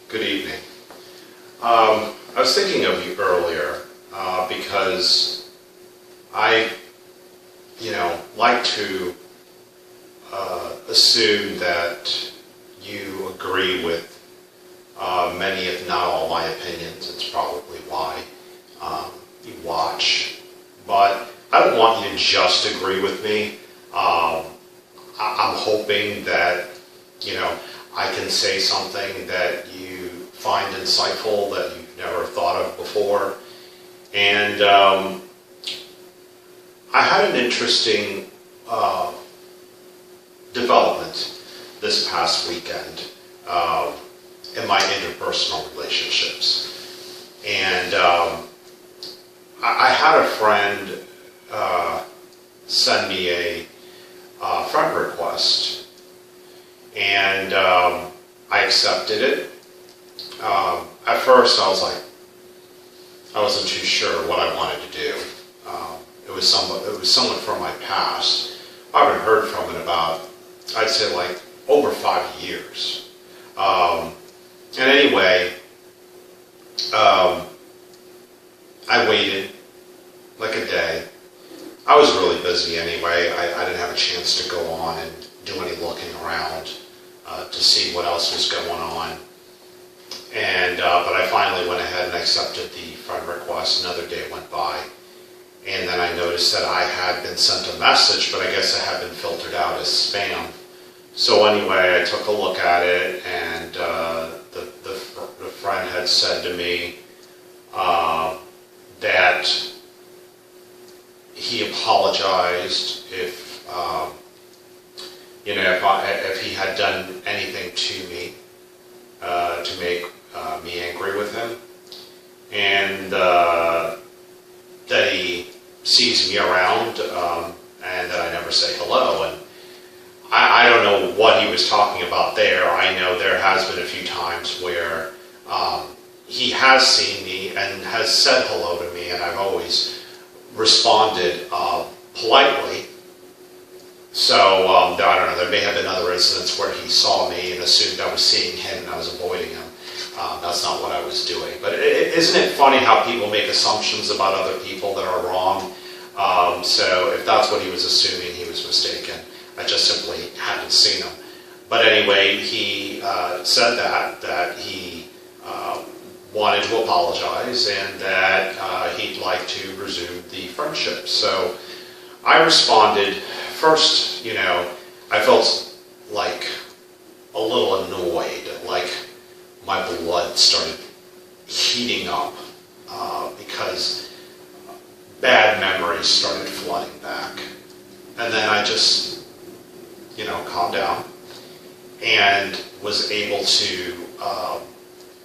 Good evening. I was thinking of you earlier because I, like to assume that you agree with many, if not all, my opinions. It's probably why you watch. But I don't want you to just agree with me. I'm hoping that, I can say something that you find insightful that you've never thought of before. And I had an interesting development this past weekend in my interpersonal relationships. And I had a friend send me a friend request, and I accepted it. At first, I wasn't too sure what I wanted to do. It was someone from my past. I haven't heard from in about, I'd say, over 5 years. And anyway, I waited like a day. I was really busy anyway. I didn't have a chance to go on and do any looking around to see what else was going on. And but I finally went ahead and accepted the friend request. Another day went by, and then I noticed that I had been sent a message, but I guess it had been filtered out as spam. So anyway, I took a look at it, and the friend had said to me that he apologized if if he had done anything to me to make me angry with him, and that he sees me around and that I never say hello. And I don't know what he was talking about there. I know there has been a few times where he has seen me and has said hello to me, and I've always responded politely. So I don't know, there may have been other incidents where he saw me and assumed I was seeing him and I was avoiding him. That's not what I was doing. But isn't it funny how people make assumptions about other people that are wrong? So if that's what he was assuming, he was mistaken. I just simply hadn't seen him. But anyway, he said that he wanted to apologize and that he'd like to resume the friendship. So I responded. First, I felt like a little annoyed, like my blood started heating up because bad memories started flooding back. And then I just, calmed down and was able to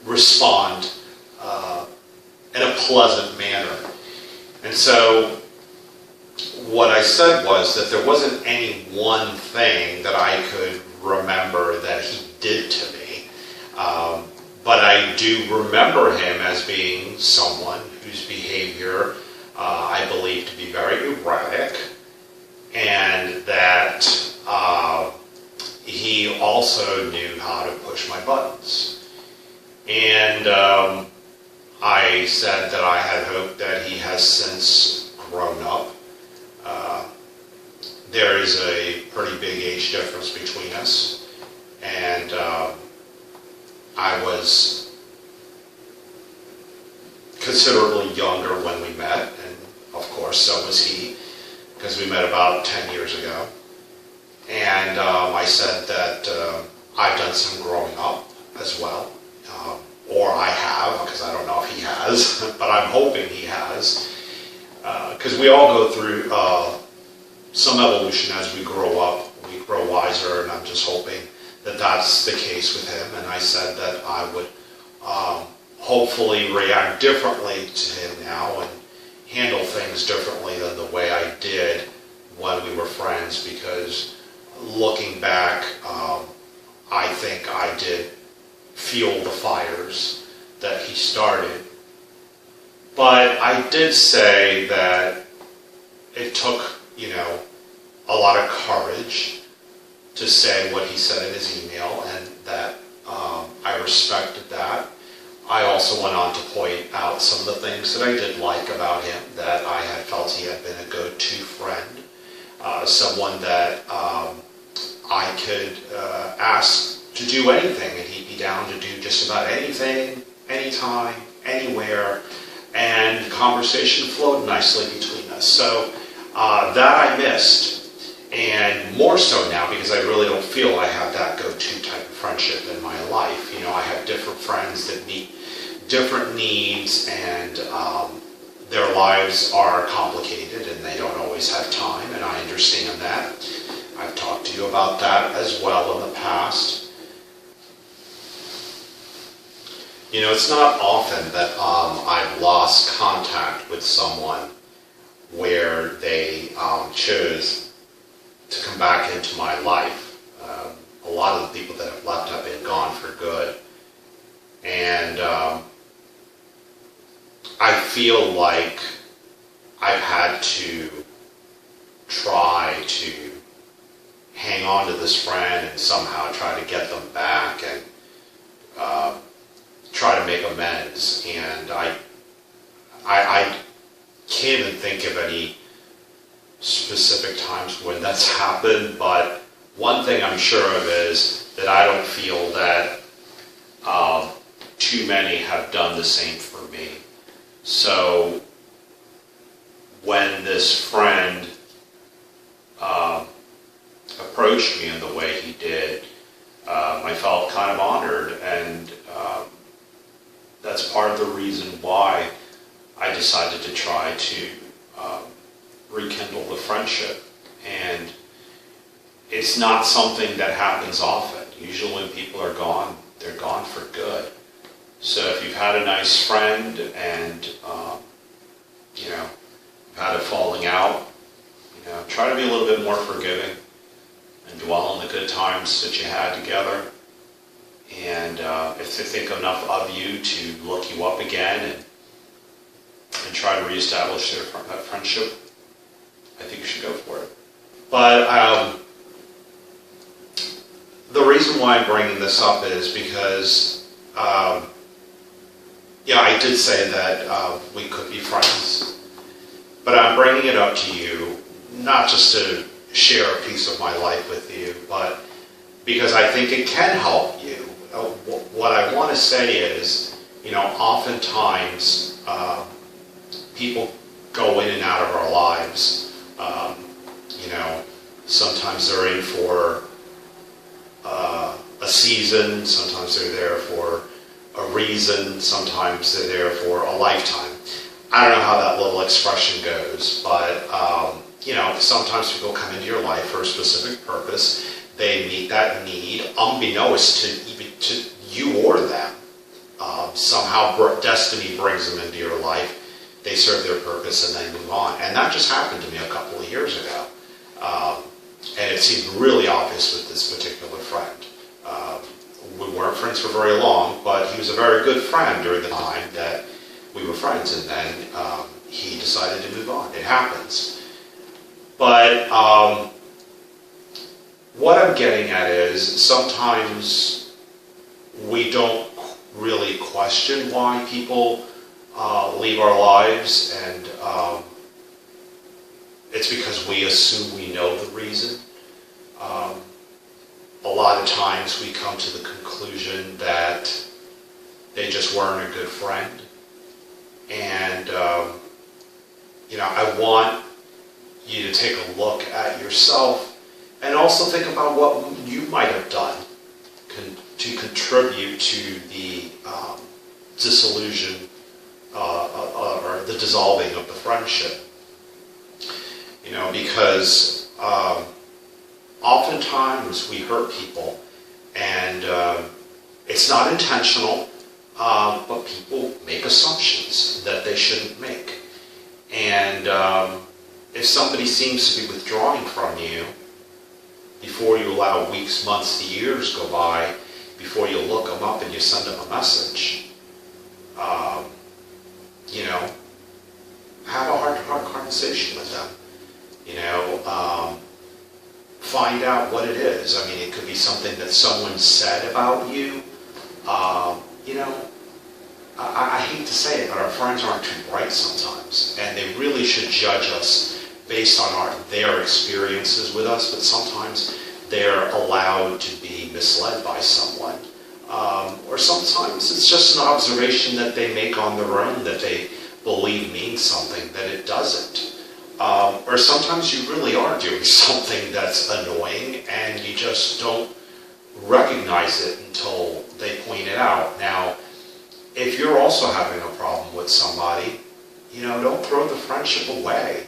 respond in a pleasant manner. And so what I said was that there wasn't any one thing that I could remember that he did to me, but I do remember him as being someone whose behavior I believe to be very erratic, and that he also knew how to push my buttons. And I said that I had hoped that he has since grown up. There is a pretty big age difference between us, and I was considerably younger when we met, and of course so was he, because we met about 10 years ago. And I said that I've done some growing up as well, or I have, because I don't know if he has, but I'm hoping he has, because we all go through some evolution as we grow up. We grow wiser, and I'm just hoping that that's the case with him. And I said that I would hopefully react differently to him now and handle things differently than the way I did when we were friends, because looking back, I think I did fuel the fires that he started. But I did say that it took, a lot of courage to say what he said in his email, and that I respected that. I also went on to point out some of the things that I did like about him, that I had felt he had been a go-to friend, someone that I could ask to do anything, and he'd be down to do just about anything, anytime, anywhere, and conversation flowed nicely between us. So that I missed. And more so now, because I really don't feel I have that go-to type of friendship in my life. You know, I have different friends that meet different needs, and their lives are complicated and they don't always have time, and I understand that. I've talked to you about that as well in the past. You know, it's not often that I've lost contact with someone where they chose to come back into my life. A lot of the people that have left have been gone for good. And I feel like I've had to try to hang on to this friend and somehow try to get them back and try to make amends. And I can't even think of any specific times when that's happened, but one thing I'm sure of is that I don't feel that too many have done the same for me. So when this friend approached me in the way he did, I felt kind of honored, and that's part of the reason why I decided to try to rekindle the friendship. And it's not something that happens often. Usually when people are gone, they're gone for good. So if you've had a nice friend and you know, had a falling out, you know, try to be a little bit more forgiving and dwell on the good times that you had together. And if they think enough of you to look you up again and try to reestablish that friendship, I think you should go for it. But the reason why I'm bringing this up is because, yeah, I did say that we could be friends, but I'm bringing it up to you not just to share a piece of my life with you, but because I think it can help you. What I want to say is, you know, oftentimes people go in and out of our lives. You know, sometimes they're in for a season, sometimes they're there for a reason, sometimes they're there for a lifetime. I don't know how that little expression goes, but you know, sometimes people come into your life for a specific purpose. They meet that need, unbeknownst to you or them. Somehow destiny brings them into your life. They serve their purpose and they move on. And that just happened to me a couple of years ago. And it seemed really obvious with this particular friend. We weren't friends for very long, but he was a very good friend during the time that we were friends, and then he decided to move on. It happens. But what I'm getting at is sometimes we don't really question why people leave our lives, and it's because we assume we know the reason. A lot of times we come to the conclusion that they just weren't a good friend. And, you know, I want you to take a look at yourself and also think about what you might have done to contribute to the dissolution or the dissolving of the friendship. You know, because oftentimes we hurt people, and it's not intentional, but people make assumptions that they shouldn't make. And if somebody seems to be withdrawing from you, before you allow weeks, months, years go by, before you look them up and you send them a message, you know, have a heart-to-heart conversation with them. You know, find out what it is. I mean, it could be something that someone said about you. You know, I hate to say it, but our friends aren't too bright sometimes, and they really should judge us based on their experiences with us, but sometimes they're allowed to be misled by someone. Or sometimes it's just an observation that they make on their own that they believe means something that it doesn't. Or sometimes you really are doing something that's annoying and you just don't recognize it until they point it out. Now, if you're also having a problem with somebody, you know, don't throw the friendship away.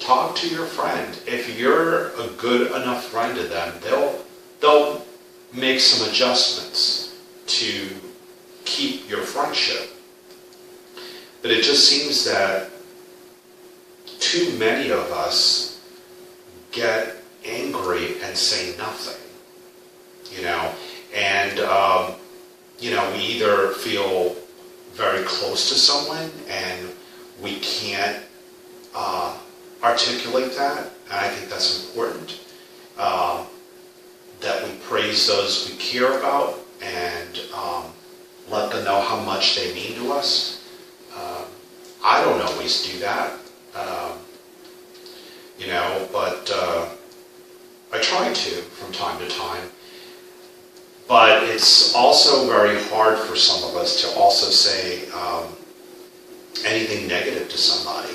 Talk to your friend. If you're a good enough friend to them, they'll make some adjustments to keep your friendship. But it just seems that too many of us get angry and say nothing, you know, and you know, we either feel very close to someone and we can't articulate that, and I think that's important, that we praise those we care about and let them know how much they mean to us. I don't always do that, you know, but I try to from time to time. But it's also very hard for some of us to also say anything negative to somebody,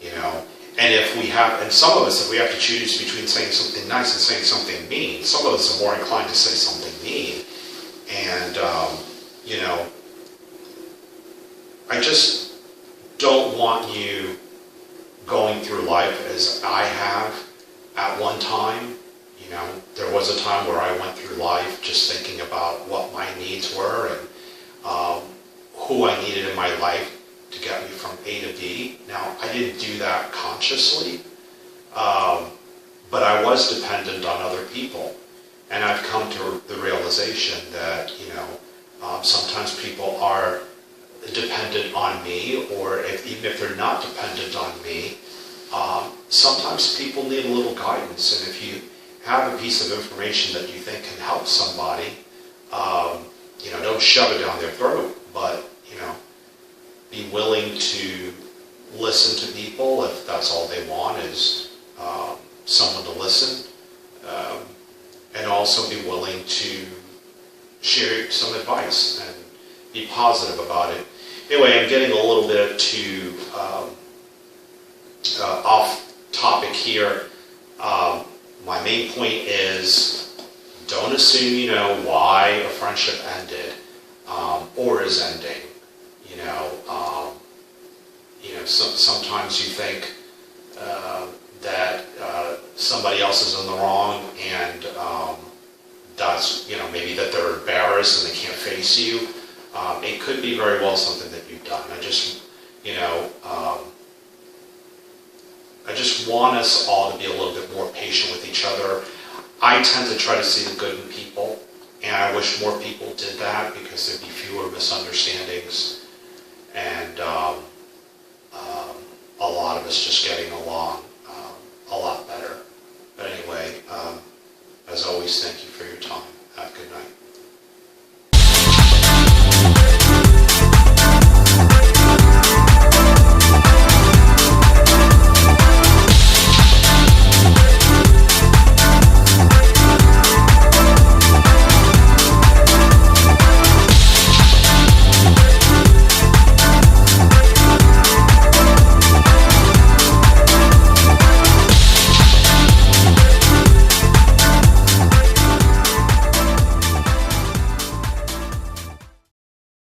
you know. And if we have, and some of us, if we have to choose between saying something nice and saying something mean, some of us are more inclined to say something mean. And, you know, I just don't want you going through life as I have at one time. You know, there was a time where I went through life just thinking about what my needs were and who I needed in my life to get me from A to B. Now, I didn't do that consciously, but I was dependent on other people. And I've come to the realization that, you know, sometimes people are dependent on me, or even if they're not dependent on me, sometimes people need a little guidance. And if you have a piece of information that you think can help somebody, you know, don't shove it down their throat, but, you know, be willing to listen to people if that's all they want is someone to listen, and also be willing to share some advice and be positive about it. Anyway, I'm getting a little bit too off topic here. My main point is, don't assume you know why a friendship ended or is ending. You know, sometimes you think that somebody else is in the wrong, and that's, you know, maybe that they're embarrassed and they can't face you. It could be very well something that you've done. I just, you know, I just want us all to be a little bit more patient with each other. I tend to try to see the good in people, and I wish more people did that because there'd be fewer misunderstandings.